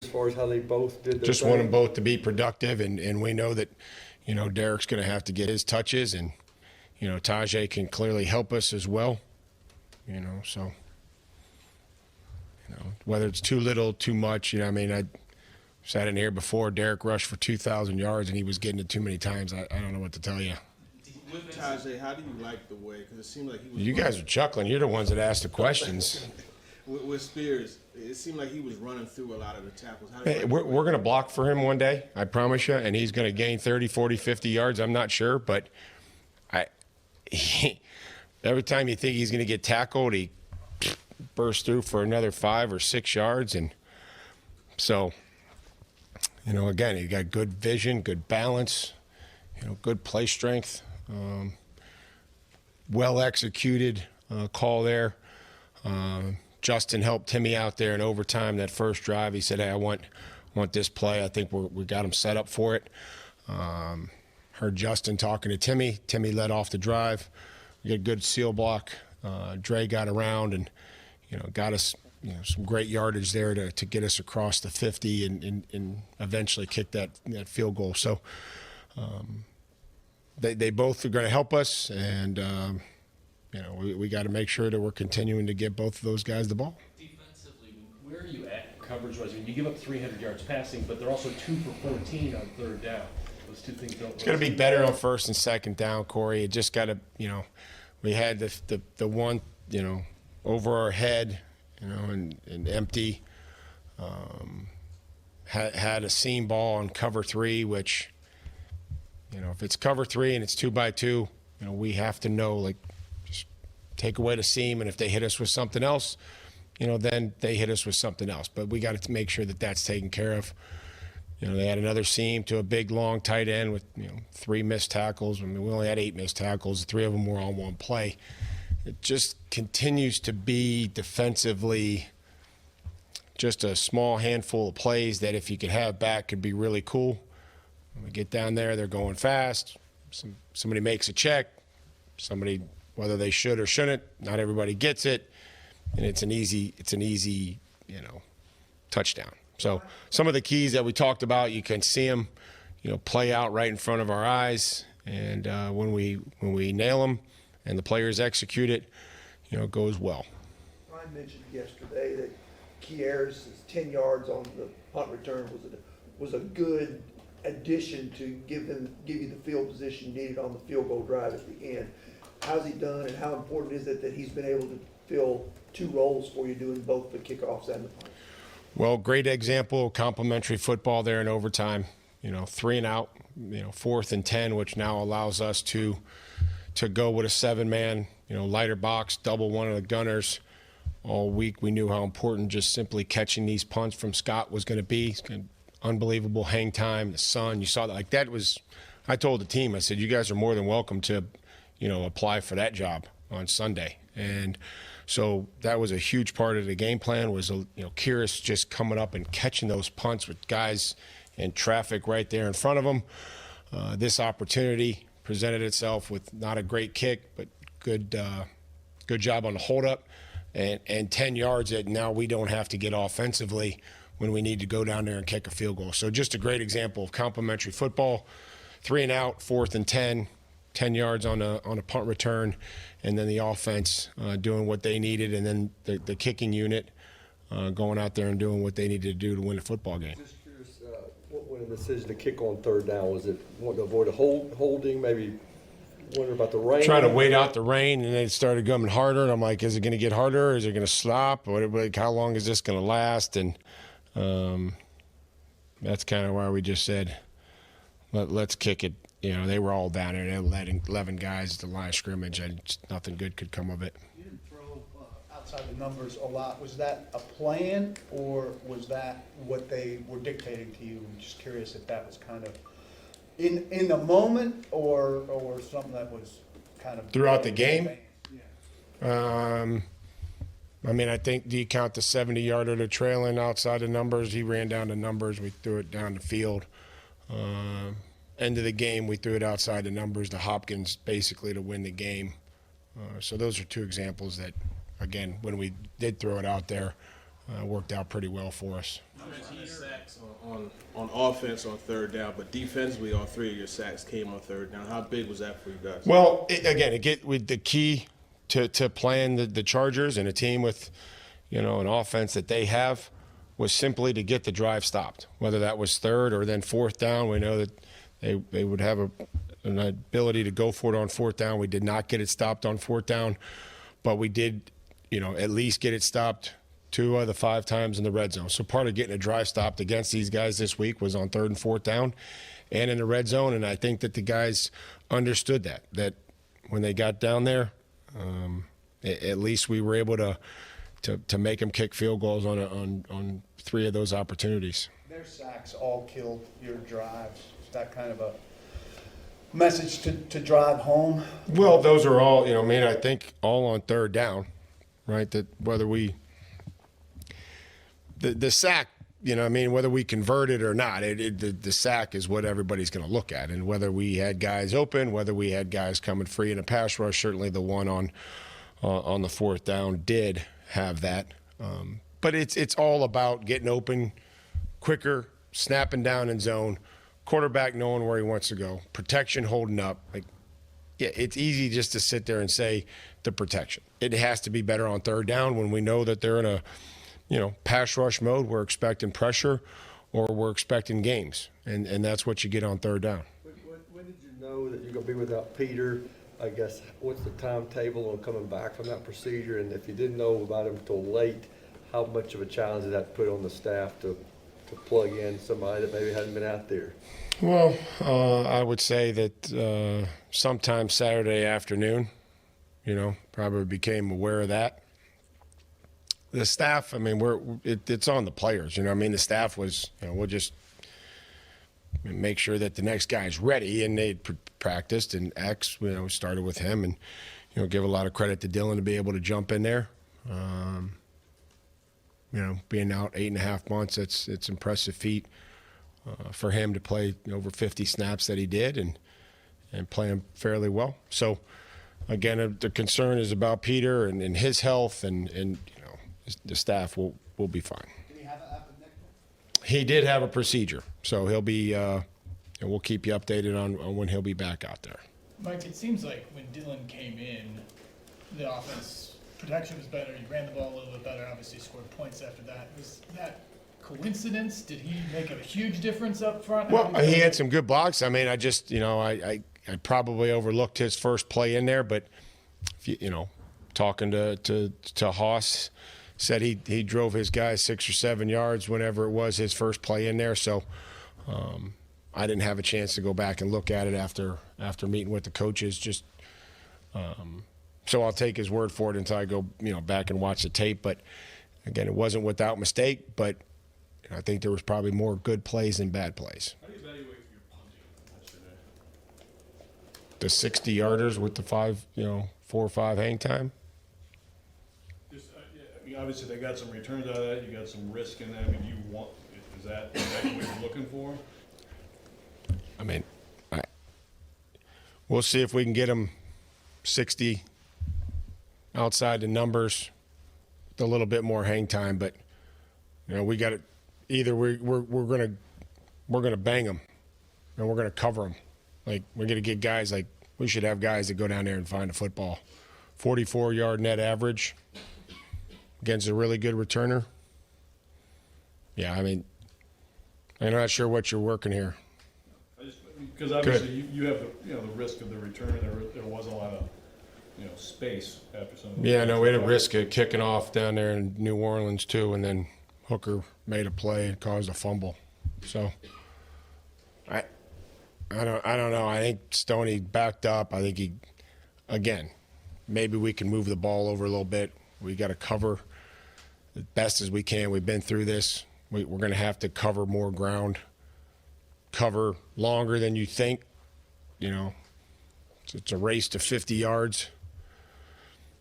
as far as how they both did their Just thing? want them both to be productive, and we know that, Derek's going to have to get his touches, and, Tajay can clearly help us as well, so, whether it's too little, too much, I sat in here before, Derek rushed for 2,000 yards, and he was getting it too many times. I don't know what to tell you. With Tajay, how do you like the way? Because it seemed like he was. You guys are chuckling. You're the ones that asked the questions. With Spears, it seemed like he was running through a lot of the tackles. Hey, we're going to block for him one day, I promise you, and he's going to gain 30, 40, 50 yards. I'm not sure, but every time you think he's going to get tackled, he bursts through for another 5 or 6 yards. And so, again, he got good vision, good balance, good play strength, well executed call there. Justin helped Timmy out there in overtime that first drive. He said, hey, I want this play. I think we got him set up for it. Heard Justin talking to Timmy. Timmy led off the drive. We got a good seal block. Dre got around and, got us, some great yardage there to get us across the 50 and eventually kick that field goal. So they both are going to help us, and we got to make sure that we're continuing to get both of those guys the ball. Defensively, where are you at coverage-wise? You give up 300 yards passing, but they're also 2 for 14 on third down. Those two things don't. It's going to be better on first and second down, Corey. It just got to, we had the one, over our head, and empty. Had a seam ball on cover 3, which, if it's cover 3 and it's 2-by-2, we have to know, just take away the seam, and if they hit us with something else, then they hit us with something else. But we got to make sure that that's taken care of. They had another seam to a big, long tight end with, 3 missed tackles. We only had 8 missed tackles. 3 of them were on one play. It just continues to be defensively just a small handful of plays that if you could have back could be really cool. When we get down there, they're going fast. Somebody makes a check. Somebody, whether they should or shouldn't, not everybody gets it. And it's an easy, touchdown. So some of the keys that we talked about, you can see them, play out right in front of our eyes. And when we nail them and the players execute it, it goes well. Ryan mentioned yesterday that Kier's 10 yards on the punt return was a good addition to give you the field position you needed on the field goal drive at the end. How's he done, and how important is it that he's been able to fill 2 roles for you, doing both the kickoffs and the punt? Well, great example of complementary football there in overtime. 3 and out, 4th and 10, which now allows us to go with a 7-man, lighter box, double one of the gunners. All week we knew how important just simply catching these punts from Scott was going to be. Unbelievable hang time, the sun. You saw that. That was, I told the team, I said, you guys are more than welcome to, apply for that job on Sunday. And so that was a huge part of the game plan was, Kyrus just coming up and catching those punts with guys in traffic right there in front of them. This opportunity presented itself with not a great kick, but good job on the holdup and 10 yards that now we don't have to get offensively when we need to go down there and kick a field goal. So just a great example of complementary football. 3 and out, 4th and 10 yards on a punt return, and then the offense doing what they needed, and then the kicking unit going out there and doing what they needed to do to win the football game. Just curious, what went the decision to kick on third down? Was it wanting to avoid a holding, maybe wondering about the rain? Trying to wait out the rain, and it started coming harder, and I'm like, is it going to get harder? Is it going to stop? How long is this going to last? And that's kind of why we just said, let's kick it. They were all down there. They had 11 guys at the line of scrimmage, and just nothing good could come of it. You didn't throw outside the numbers a lot. Was that a plan, or was that what they were dictating to you? I'm just curious if that was kind of in the moment, or something that was kind of throughout the game. Yeah. I think, do you count the 70-yarder to trailing outside the numbers? He ran down the numbers. We threw it down the field. End of the game, we threw it outside the numbers to Hopkins basically to win the game. So those are 2 examples that, again, when we did throw it out there, worked out pretty well for us. You mentioned sacks on offense on third down, but defensively, all 3 of your sacks came on third down. How big was that for you guys? Well, with the key to playing the Chargers and a team with, an offense that they have was simply to get the drive stopped, whether that was third or then fourth down. We know that they would have an ability to go for it on fourth down. We did not get it stopped on fourth down, but we did, at least get it stopped 2 of the 5 times in the red zone. So part of getting a drive stopped against these guys this week was on 3rd and 4th down and in the red zone. And I think that the guys understood that when they got down there, at least we were able to make them kick field goals on 3 of those opportunities. Their sacks all killed your drives. Is that kind of a message to drive home? Well, those are all, I think all on 3rd down, right? That whether the sack, whether we convert it or not, the sack is what everybody's going to look at. And whether we had guys open, whether we had guys coming free in a pass rush, certainly the one on the 4th down did have that. But it's all about getting open quicker, snapping down in zone, quarterback knowing where he wants to go, protection holding up. It's easy just to sit there and say the protection. It has to be better on 3rd down when we know that they're in a pass rush mode. We're expecting pressure or we're expecting games. And that's what you get on 3rd down. When did you know that you're going to be without Peter? I guess, what's the timetable on coming back from that procedure? And if you didn't know about him until late, how much of a challenge did that put on the staff to plug in somebody that maybe hadn't been out there? Well, I would say that sometime Saturday afternoon, probably became aware of that. The staff, it's on the players. The staff was, we'll just make sure that the next guy's ready, and they practiced, and X, started with him, and give a lot of credit to Dylan to be able to jump in there. Being out 8.5 months, it's impressive feat for him to play over 50 snaps that he did, and playing fairly well. So again, the concern is about Peter and his health, and the staff will be fine. Did he have an appendectomy? He did have a procedure, so he'll be, and we'll keep you updated on when he'll be back out there. Mike, it seems like when Dylan came in, the offense protection was better. He ran the ball a little bit better. Obviously, scored points after that. Was that coincidence? Did he make a huge difference up front? Well, he had some good blocks. I just, I probably overlooked his first play in there, but if talking to Haas, said he drove his guys 6 or 7 yards whenever it was his first play in there. So I didn't have a chance to go back and look at it after meeting with the coaches. Just so I'll take his word for it until I go back and watch the tape. But again, it wasn't without mistake. But I think there was probably more good plays than bad plays. How do you evaluate your punting yesterday? The 60-yarders with the 4 or 5 hang time. Just, obviously they got some returns out of that. You got some risk in that. Is that what you're looking for? We'll see if we can get them 60 outside the numbers, with a little bit more hang time. But we got it. Either we're gonna bang them, and we're gonna cover them. We're gonna get guys we should have guys that go down there and find a football. 44-yard net average against a really good returner. Yeah, I'm not sure what you're working here. Because obviously you have the risk of the return. There wasn't a lot of space after some. Yeah, no, we had a risk of kicking off down there in New Orleans too, and then Hooker made a play and caused a fumble. So I don't know. I think Stoney backed up. I think maybe we can move the ball over a little bit. We got to cover as best as we can. We've been through this. We're going to have to cover more ground, cover longer than you think. It's a race to 50 yards.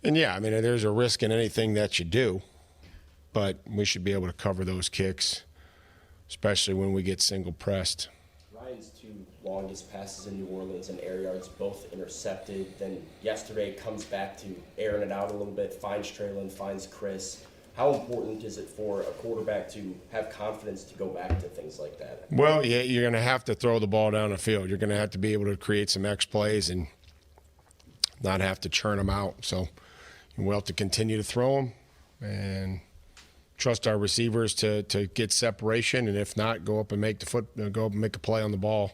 And yeah, there's a risk in anything that you do, but we should be able to cover those kicks, especially when we get single pressed. Ryan's 2 longest passes in New Orleans and air yards both intercepted. Then yesterday comes back to airing it out a little bit, finds Traylon, finds Chris. How important is it for a quarterback to have confidence to go back to things like that? Well, yeah, you're going to have to throw the ball down the field. You're going to have to be able to create some X plays and not have to churn them out. So we'll have to continue to throw them and trust our receivers to get separation, and if not, go up and make go up and make a play on the ball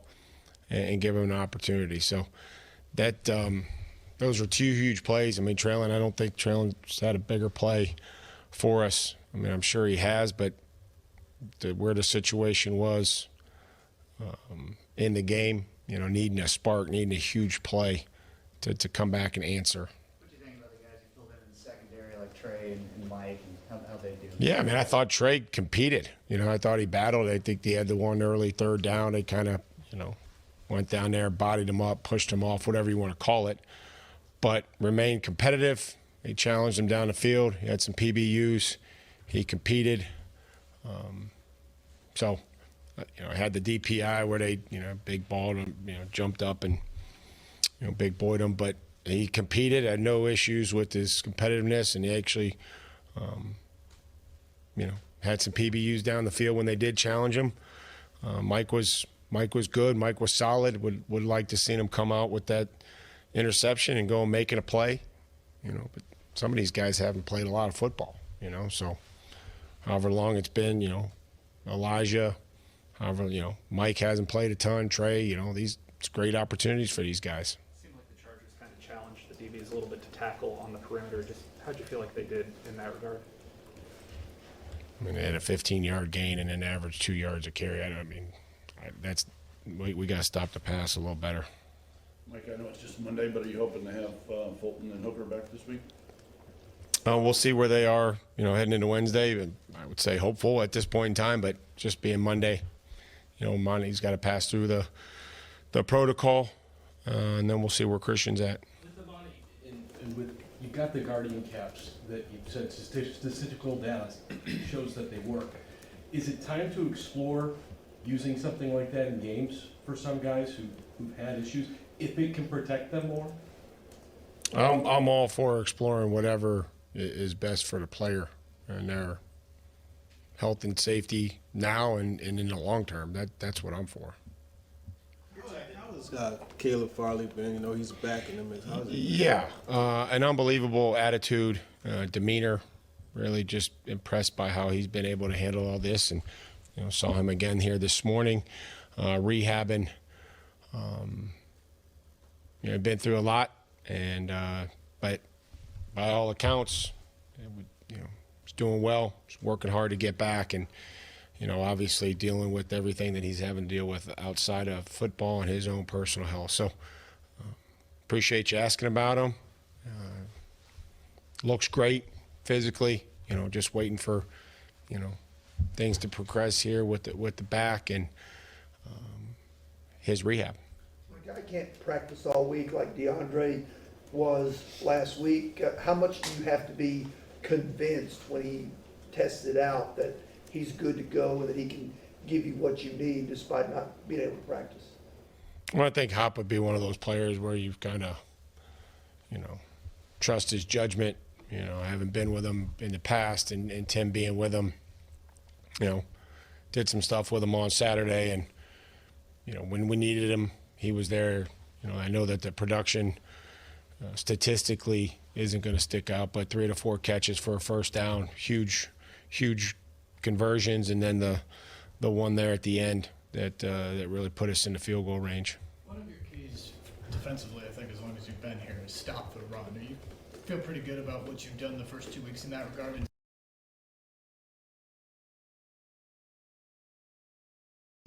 and give them an opportunity. So that those are two huge plays. I mean, I don't think Traylon's had a bigger play for us. I mean, I'm sure he has, but where the situation was in the game, needing a spark, needing a huge play to come back and answer. What do you think about the guys you filled in the secondary, like Trey and Mike, and how they do? Yeah, I mean, I thought Trey competed. I thought he battled. I think he had the one early third down. They kind of, went down there, bodied him up, pushed him off, whatever you want to call it, but remained competitive. They challenged him down the field. He had some PBUs. He competed. So, I had the DPI where they, big balled him, jumped up and, big boyed him. But he competed, had no issues with his competitiveness, and he actually, had some PBUs down the field when they did challenge him. Mike was good. Mike was solid. Would like to see him come out with that interception and go and make it a play. But some of these guys haven't played a lot of football, so however long it's been, Elijah, Mike hasn't played a ton, Trey, it's great opportunities for these guys. It seemed like the Chargers kind of challenged the DBs a little bit to tackle on the perimeter. Just how'd you feel like they did in that regard? I mean, they had a 15-yard gain and an average 2 yards a carry. We got to stop the pass a little better. Mike, I know it's just Monday, but are you hoping to have Fulton and Hooker back this week? We'll see where they are, heading into Wednesday. I would say hopeful at this point in time, but just being Monday, Monty's got to pass through the protocol, and then we'll see where Christian's at. With the Monty, and with you've got the guardian caps that you've said statistical data shows that they work. Is it time to explore using something like that in games for some guys who've had issues, if it can protect them more? I'm all for exploring whatever is best for the player and their health and safety now and in the long term. That's what I'm for. How's Caleb Farley been? He's back in the mix. How's it? Yeah, an unbelievable attitude, demeanor. Really just impressed by how he's been able to handle all this, and saw him again here this morning, rehabbing. Been through a lot, and but by all accounts, he's doing well. He's working hard to get back, and obviously dealing with everything that he's having to deal with outside of football and his own personal health. So appreciate you asking about him. Looks great physically. Just waiting for things to progress here with the back and his rehab. A guy can't practice all week like DeAndre was last week. How much do you have to be convinced when he tests it out that he's good to go and that he can give you what you need despite not being able to practice? Well, I think Hop would be one of those players where you've kind of, trust his judgment. I haven't been with him in the past, and Tim being with him, did some stuff with him on Saturday, and, when we needed him, he was there. I know that the production statistically isn't going to stick out, but 3 to 4 catches for a first down, huge conversions, and then the one there at the end that really put us in the field goal range. One of your keys defensively, I think, as long as you've been here, is stop the run. Do you feel pretty good about what you've done the first 2 weeks in that regard? And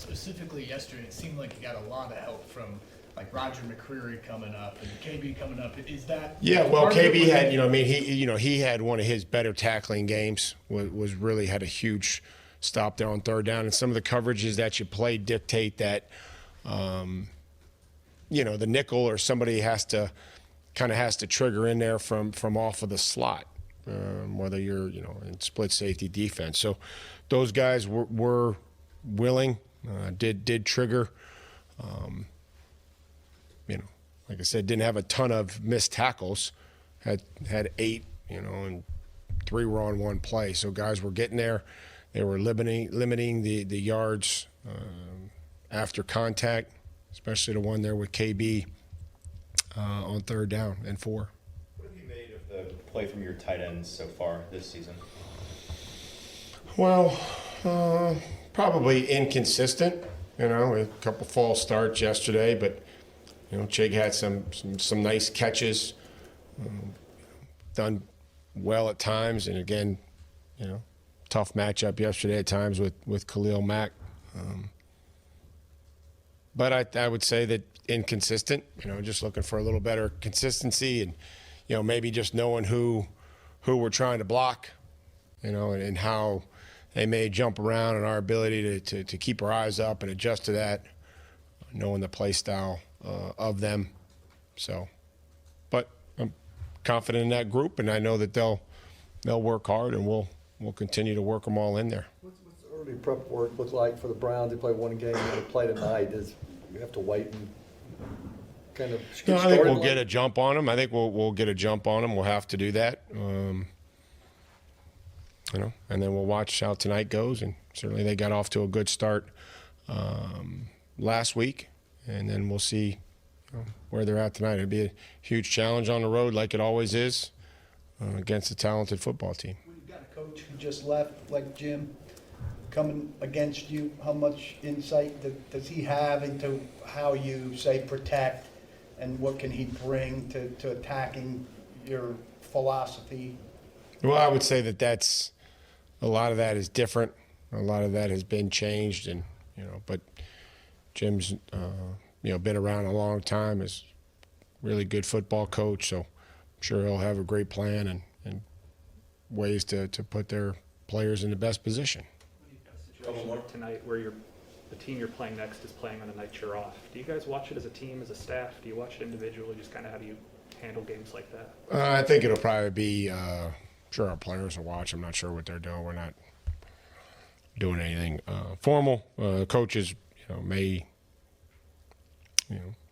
specifically yesterday, it seemed like you got a lot of help from like Roger McCreary coming up and KB coming up. Is that? Yeah, well, KB had, he had one of his better tackling games. Was really had a huge stop there on third down, and some of the coverages that you play dictate that, the nickel or somebody has to trigger in there from off of the slot, whether you're in split safety defense. So those guys were willing, did trigger. Like I said, didn't have a ton of missed tackles. Had 8, and 3 were on one play. So guys were getting there. They were limiting the yards after contact, especially the one there with KB on 3rd down and 4. What have you made of the play from your tight ends so far this season? Well, probably inconsistent. You know, a couple false starts yesterday, but you know, Chig had some nice catches, done well at times, and again, you know, tough matchup yesterday at times with Khalil Mack. But I would say that inconsistent. You know, just looking for a little better consistency, and you know, maybe just knowing who we're trying to block. You know, and how they may jump around, and our ability to keep our eyes up and adjust to that, knowing the play style of them. So, but I'm confident in that group, and I know that they'll work hard, and we'll continue to work them all in there. What's the early prep work look like for the Browns? They play one game and they play tonight. You have to wait and kind of get No, I started? think we'll get a jump on them. I think we'll get a jump on them. We'll have to do that. You know, and then we'll watch how tonight goes. And certainly they got off to a good start last week, and then we'll see where they're at tonight. It'll be a huge challenge on the road, like it always is, against a talented football team. When you've got a coach who just left, like Jim, coming against you, how much insight does he have into how you, say, protect, and what can he bring to attacking your philosophy? Well, I would say that's a lot of that is different. A lot of that has been changed, and you know, but Jim's you know, been around a long time, is really good football coach, so I'm sure he'll have a great plan and ways to put their players in the best position. Situation tonight where the team you're playing next is playing on the night you're off. Do you guys watch it as a team, as a staff? Do you watch it individually? Just kind of how do you handle games like that? I think it'll probably be. Sure, our players will watch. I'm not sure what they're doing. We're not doing anything formal. Coaches, you know, may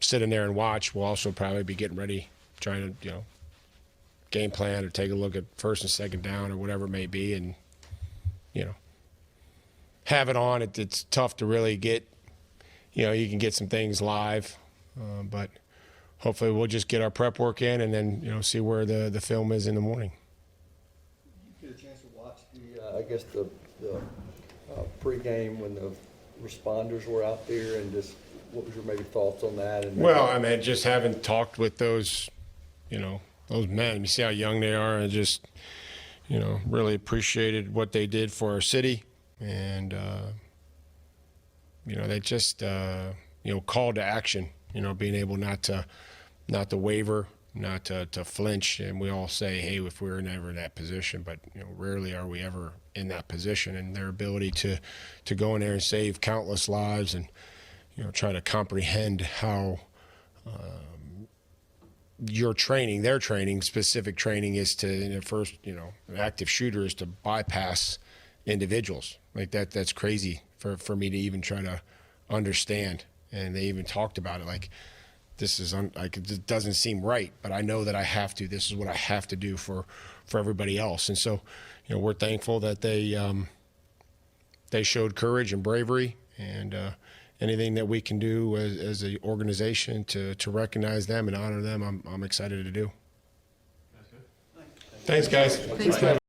sit in there and watch. We'll also probably be getting ready, trying to game plan or take a look at 1st and 2nd down or whatever it may be, and have it on. It's tough to really get. You can get some things live, but hopefully we'll just get our prep work in and then see where the film is in the morning. Get a chance to watch the pregame when the responders were out there, and just what was your maybe thoughts on that? And well, I mean, just having talked with those men, you see how young they are, and just really appreciated what they did for our city, and they just call to action, being able not to waver, not to flinch. And we all say, hey, if we're never in that position, but rarely are we ever in that position. And their ability to go in there and save countless lives, and try to comprehend how their training, specific training, is to first, an active shooter is to bypass individuals like that. That's crazy for me to even try to understand. And they even talked about it like, this is it doesn't seem right, but I know that I have to. This is what I have to do for everybody else. And so, we're thankful that they showed courage and bravery, and anything that we can do as an organization to recognize them and honor them, I'm excited to do. Thanks, guys. Thanks,